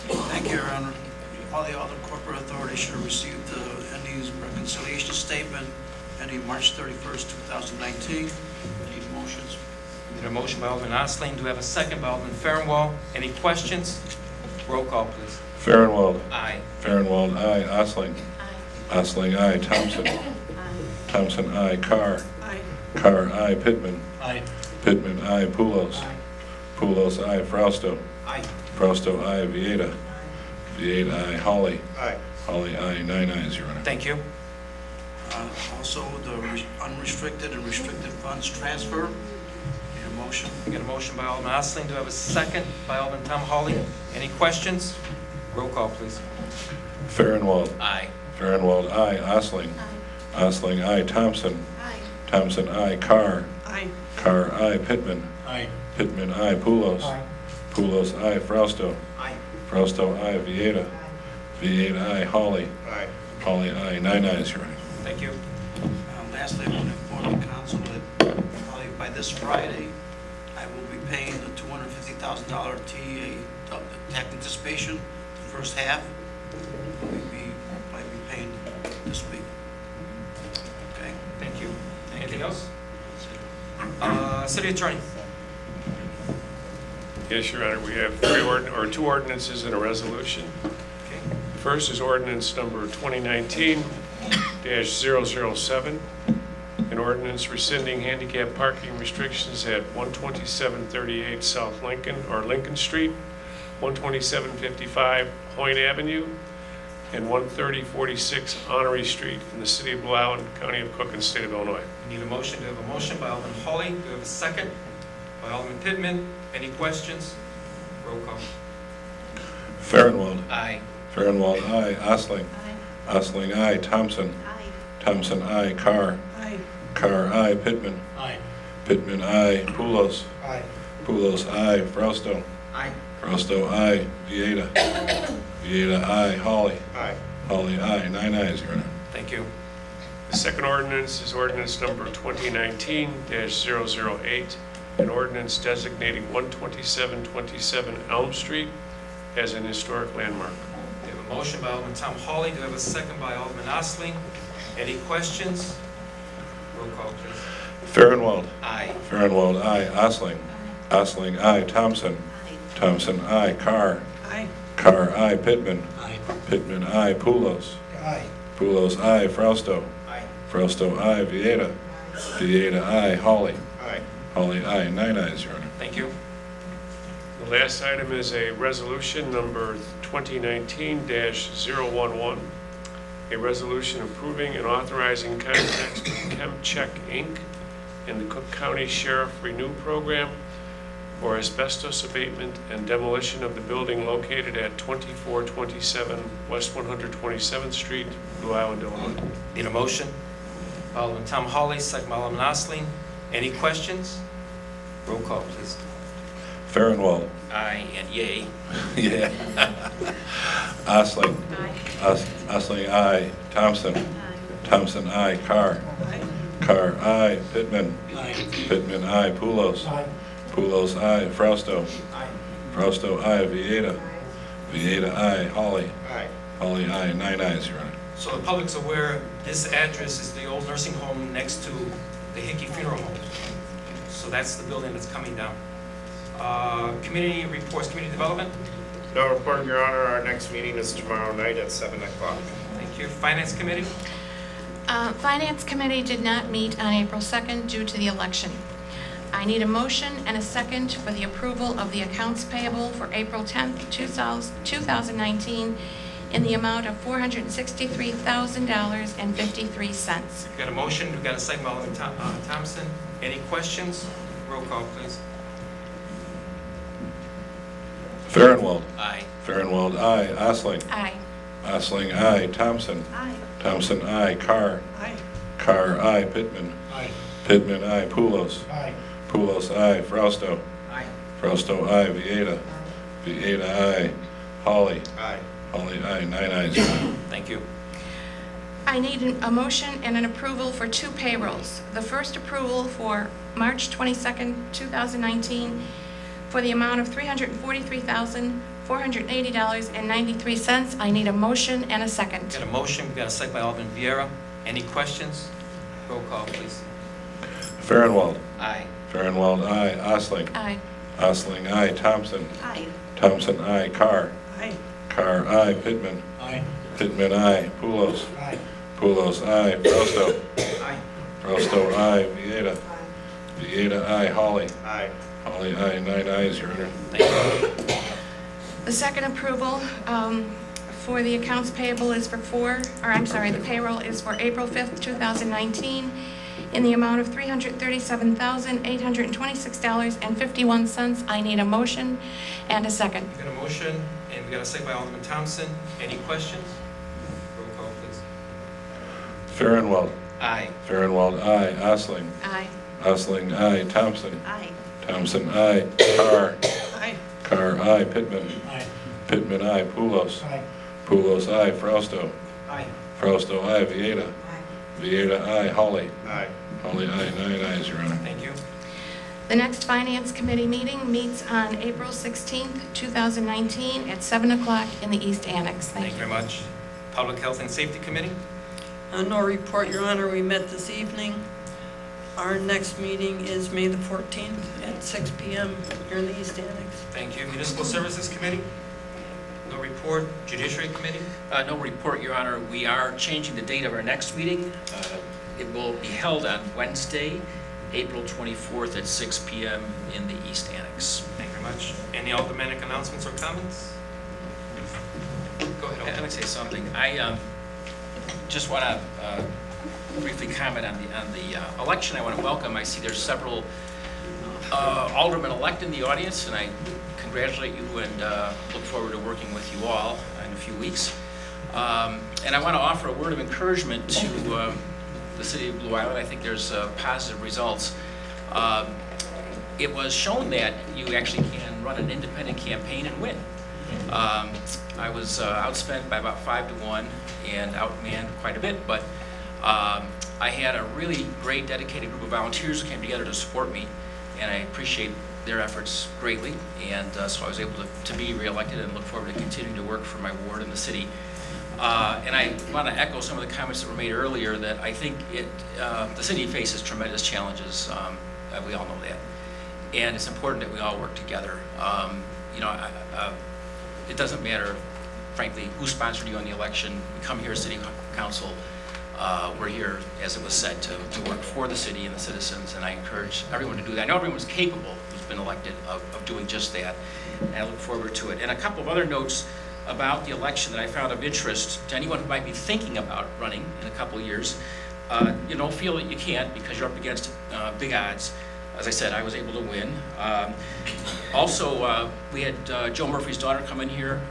Thank you, Your Honor. All the other corporate authorities should have received the ending reconciliation statement ending March 31st, 2019. Need motions. Need a motion by Alderman Osling. Do we have a second by Alderman Farnwell? Any questions? Roll call, please. Farnwell. Aye. Farnwell, aye. Osling. Aye. Osling, aye. Thompson. Aye. Thompson, aye. Carr. Aye. Carr, aye. Pittman. Aye. Pittman, aye. Poulos. Poulos, aye. Frausto. Aye. Frausto, aye. Vieta. Vieta, aye. Hawley. Aye. Hawley, aye. 9 ayes, Your Honor. Thank you. Also, the unrestricted and restricted funds transfer. Need a motion. We got a motion by Alderman Osling. Do I have a second by Alderman Tom Hawley? Any questions? Roll call, please. Farnwell. Aye. Farnwell, aye. Osling. Aye. Osling, aye. Thompson. Aye. Thompson, aye. Carr. Aye. Carr, aye. Pittman. Aye. Pittman, aye. Poulos. Aye. Poulos, aye. Frausto. Aye. Frausto, aye. Vieta. Vieta, aye. Hawley. Aye. Hawley, aye. 9 ayes, Your Honor. Thank you. Lastly, I want to inform the council that probably by this Friday, I will be paying the $250,000 TA tax anticipation, the first half. Might be paying this week. Okay. Thank you. Anything else? City Attorney. Yes, Your Honor, we have two ordinances and a resolution. Okay. First is ordinance number 2019-007, an ordinance rescinding handicap parking restrictions at 12738 South Lincoln or Lincoln Street, 12755 Hoyne Avenue, and 13046 Honorary Street in the city of Blue Island, county of Cook, and state of Illinois. We need a motion. Do we have a motion by Alderman Hawley? Do we have a second by Alderman Pittman? Any questions? Roll call. Farnwell. Aye. Farnwell, aye. Osling. Aye. Osling, aye. Thompson. Aye. Thompson, aye. Carr. Aye. Carr, aye. Pittman. Aye. Pittman, aye. Poulos. Aye. Poulos, aye. Frausto. Aye. Frausto, aye. Vieta. Vieta, aye. Hawley. Aye. Hawley, aye. 9 ayes, Your Honor. Thank you. The second ordinance is ordinance number 2019-008, an ordinance designating 12727 Elm Street as an historic landmark. We have a motion by Alderman Tom Hawley. Do we have a second by Alderman Osling? Any questions? Roll call, please. Farnwell. Aye. Farnwell, aye. Osling. Osling, aye. Thompson. Aye. Thompson, aye. Carr. Aye. Carr, aye. Pittman. Aye. Pittman, aye. Poulos. Aye. Poulos, aye. Frausto. Aye. Frausto, aye. Vieta. Vieta, aye. Hawley. Aye. Hawley, aye. 9 ayes, Your Honor. Thank you. The last item is a resolution number 2019-011, a resolution approving and authorizing contracts with ChemCheck Inc. and the Cook County Sheriff Renew Program for asbestos abatement and demolition of the building located at 2427 West 127th Street, Blue Island, Illinois. Need a motion? Alderman Tom Hawley, second by Alderman Osling. Any questions? Roll call, please. Farnwell. Aye and yay. Yeah. Osling. Aye. Osling, aye. Thompson. Aye. Thompson, aye. Carr. Aye. Carr, aye. Pittman. Aye. Pittman, aye. Poulos. Aye. Poulos, aye. Frausto. Aye. Frausto, aye. Vieta. Vieta, aye. Hawley. Aye. Hawley, aye. 9 ayes, Your Honor. So the public's aware, this address is the old nursing home next to the Hickey Funeral Home. So that's the building that's coming down. Community reports, community development? No report, Your Honor. Our next meeting is tomorrow night at 7 o'clock. Thank you. Finance committee? Finance committee did not meet on April 2nd due to the election. I need a motion and a second for the approval of the accounts payable for April 10th, 2019 in the amount of $463,000.53. We've got a motion, we've got a second by Alderman Thompson. Any questions? Roll call, please. Farnwell. Aye. Farnwell, aye. Osling. Aye. Osling, aye. Thompson. Aye. Thompson, aye. Carr. Aye. Carr, aye. Pittman. Aye. Pittman, aye. Poulos. Aye. Poulos, aye. Frausto. Aye. Frausto, aye. Vieta. Vieta, aye. Hawley. Aye. Hawley, aye. 9 ayes. Thank you. I need a motion and an approval for two payrolls. The first approval for March 22nd, 2019 for the amount of $343,480.93. I need a motion and a second. Got a motion, we've got a second by Alderman Vieira. Any questions? Roll call, please. Farnwell. Aye. Farnwell, aye. Osling. Aye. Osling, aye. Thompson. Aye. Thompson, aye. Carr. Aye. Carr, aye. Pittman. Aye. Pittman, aye. Poulos. Aye. Poulos, aye. Frausto. Aye. Frausto, aye. Vieta. Vieta, aye. Hawley. Aye. Hawley, aye. 9 ayes, Your Honor. Thank you. The second approval for the accounts payable is the payroll is for April 5th, 2019 in the amount of $337,826.51. I need a motion and a second. We've got a motion, and we've got a second by Alderman Thompson. Any questions? Roll call, please. Farnwell. Aye. Farnwell, aye. Osling. Aye. Osling, aye. Thompson. Aye. Thompson, aye. Carr. Aye. Carr, aye. Pittman. Aye. Pittman, aye. Poulos. Aye. Poulos, aye. Frausto. Aye. Frausto, aye. Vieta. Aye. Vieta, aye. Hawley. Aye. Hawley, aye. 9 ayes, Your Honor. Thank you. The next Finance Committee meeting meets on April 16th, 2019 at 7 o'clock in the East Annex. Thank you very much. Public Health and Safety Committee? No report, Your Honor. We met this evening. Our next meeting is May the 14th at 6 p.m. here in the East Annex. Thank you. Municipal Services Committee? No report. Judiciary Committee? No report, Your Honor. We are changing the date of our next meeting. It will be held on Wednesday, April 24th at 6 p.m. in the East Annex. Thank you very much. Any aldermanic announcements or comments? Go ahead, I'd Alderman. like to say something. I just want to briefly comment on the election. I want to welcome. I see there's several aldermen elect in the audience, and I congratulate you and look forward to working with you all in a few weeks. And I want to offer a word of encouragement to the city of Blue Island. I think there's positive results. It was shown that you actually can run an independent campaign and win. I was outspent by about 5-1 and outmanned quite a bit, but I had a really great, dedicated group of volunteers who came together to support me, and I appreciate their efforts greatly. And so I was able to be reelected and look forward to continuing to work for my ward in the city. And I want to echo some of the comments that were made earlier that I think the city faces tremendous challenges. We all know that. And it's important that we all work together. It doesn't matter, frankly, who sponsored you on the election. We come here as City Council. We're here, as it was said, to work for the city and the citizens, and I encourage everyone to do that. I know everyone's capable who's been elected of doing just that, and I look forward to it. And a couple of other notes about the election that I found of interest to anyone who might be thinking about running in a couple of years. Don't feel that you can't because you're up against big odds. As I said, I was able to win. Also, we had Joe Murphy's daughter come in here,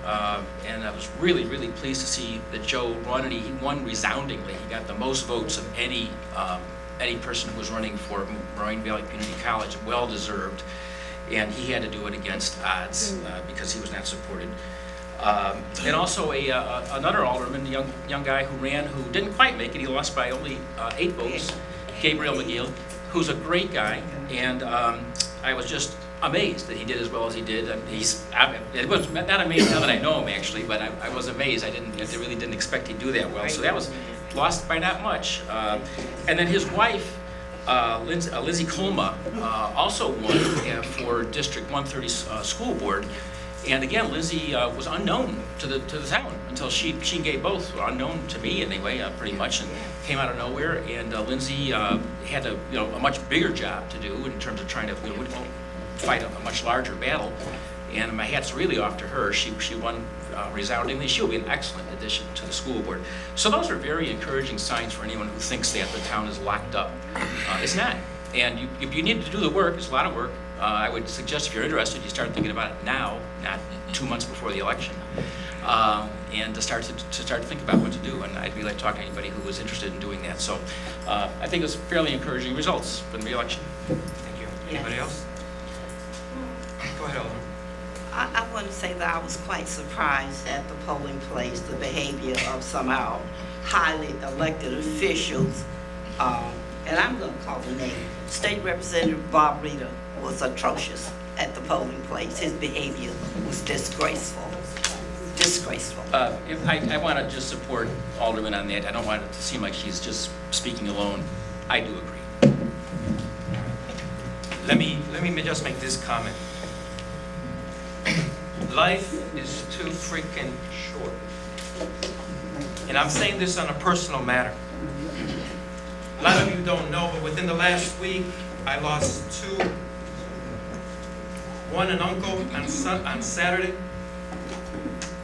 and I was really, really pleased to see that Joe run, and he won resoundingly. He got the most votes of any person who was running for Moraine Valley Community College, well deserved, and he had to do it against odds because he was not supported. And also another alderman, a young guy who ran, who didn't quite make it. He lost by only 8 votes, Gabriel McGill, who's a great guy, and I was just amazed that he did as well as he did. It was not amazed now that I know him, actually, but I was amazed. I really didn't expect he'd do that well. So that was lost by not much. And then his wife, Lizzie Colma, also won for District 130 school board. And again, Lindsay was unknown to the town until she and Gabe both were unknown to me anyway, pretty much, and came out of nowhere. And Lindsay had a much bigger job to do in terms of trying to fight a much larger battle. And my hat's really off to her. She won resoundingly. She'll be an excellent addition to the school board. So those are very encouraging signs for anyone who thinks that the town is locked up. It's not. And if you need to do the work, it's a lot of work. I would suggest if you're interested, you start thinking about it now, not 2 months before the election, and to start to think about what to do. And I'd really like to talk to anybody who was interested in doing that. So I think it's fairly encouraging results from the election. Thank you. Anybody else? Go ahead, Alderman. I want to say that I was quite surprised at the polling place, the behavior of some of our highly elected officials. And I'm going to call the name. State Representative Bob Reeder was atrocious at the polling place. His behavior was disgraceful. Disgraceful. I want to just support Alderman on that. I don't want it to seem like she's just speaking alone. I do agree. Let me just make this comment. Life is too freaking short. And I'm saying this on a personal matter. A lot of you don't know, but within the last week, I lost two. One, an uncle on Saturday,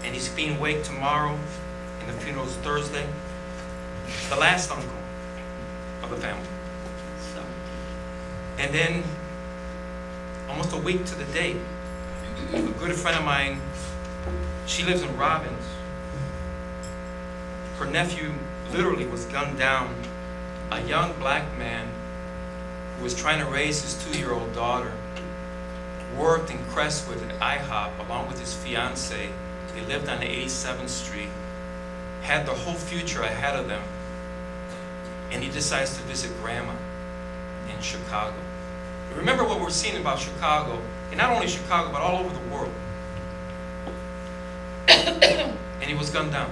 and he's being waked tomorrow, and the funeral's Thursday. The last uncle of the family. And then, almost a week to the date, a good friend of mine, she lives in Robbins. Her nephew literally was gunned down. A young black man who was trying to raise his 2-year-old daughter, worked in Crestwood at IHOP along with his fiance. They lived on 87th Street, had their whole future ahead of them, and he decides to visit grandma in Chicago. Remember what we're seeing about Chicago, and not only Chicago, but all over the world. And he was gunned down.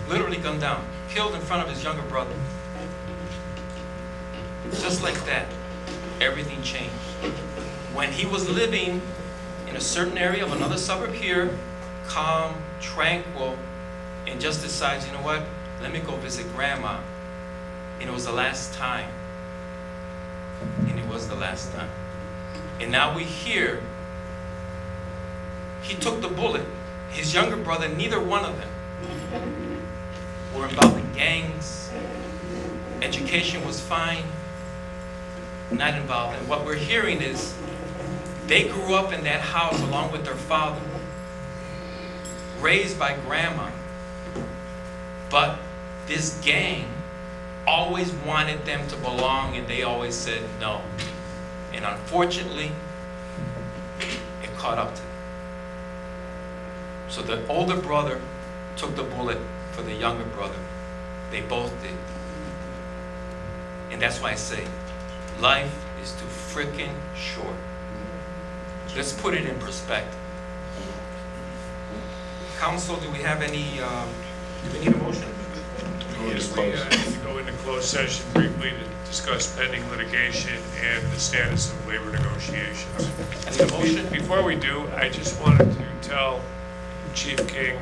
Literally gunned down. Killed in front of his younger brother. Just like that, everything changed. When he was living in a certain area of another suburb here, calm, tranquil, and just decides, you know what, let me go visit grandma. And it was the last time. And it was the last time. And now we hear he took the bullet. His younger brother, neither one of them were involved in gangs. Education was fine. Not involved. And what we're hearing is they grew up in that house along with their father, raised by grandma. But this gang always wanted them to belong, and they always said no. And unfortunately, it caught up to them. So the older brother took the bullet for the younger brother. They both did. And that's why I say, life is too freaking short. Let's put it in perspective. Council, do we have any, do we need a motion? Yes, we go into closed session briefly to discuss pending litigation and the status of labor negotiations. Any motion? Before we do, I just wanted to tell Chief King,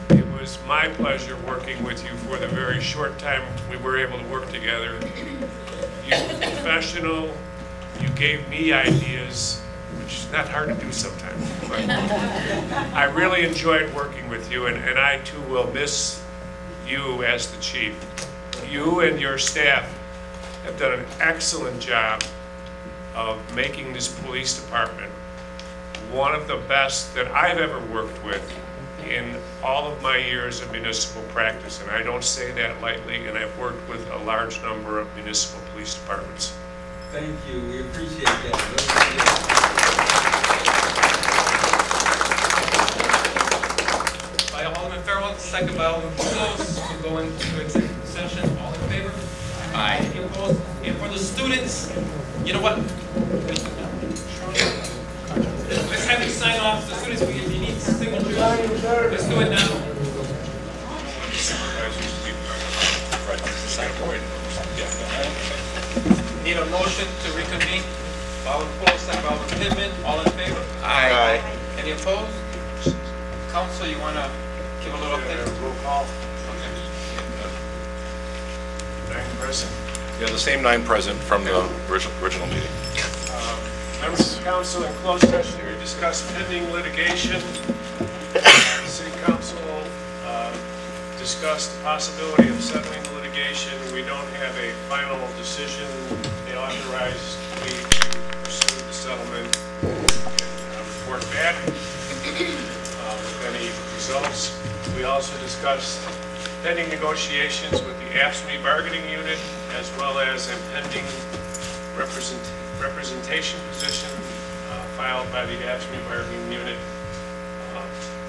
it was my pleasure working with you for the very short time we were able to work together. You were professional, you gave me ideas, which is not hard to do sometimes. But I really enjoyed working with you, and I too will miss you as the chief. You and your staff have done an excellent job of making this police department one of the best that I've ever worked with in all of my years of municipal practice. And I don't say that lightly, and I've worked with a large number of municipal police departments. Thank you, we appreciate that. By Alderman Farrell, second by Alderman Poulos, we'll go into executive session. All in favor? Aye. Any opposed? And for the students, you know what? Let's have you sign off. The students, if you need signatures, let's do it now. Need a motion to reconvene? Alderman Poole, second by Alderman Pittman. All in favor? Aye. Any opposed? Council, you want to give a little update? Roll call. Okay. 9 present. Yeah, the same 9 present from the original meeting. Members of council, in closed session, we discussed pending litigation. City council discussed the possibility of settling the litigation. We don't have a final decision. They authorized me to pursue the settlement and report back with any results. We also discussed pending negotiations with the AFSCME bargaining unit, as well as a pending representation position filed by the AFSCME bargaining unit.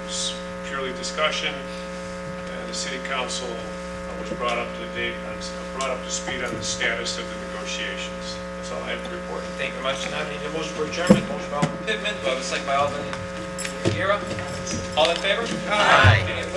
It's purely discussion. The city council was brought up to speed on the status of the negotiations. That's all I have to report. Thank you very much. Now I need a motion for adjournment. Motion by Alderman Pittman. Do I have a second by Alderman Tomera? All in favor? Aye. Any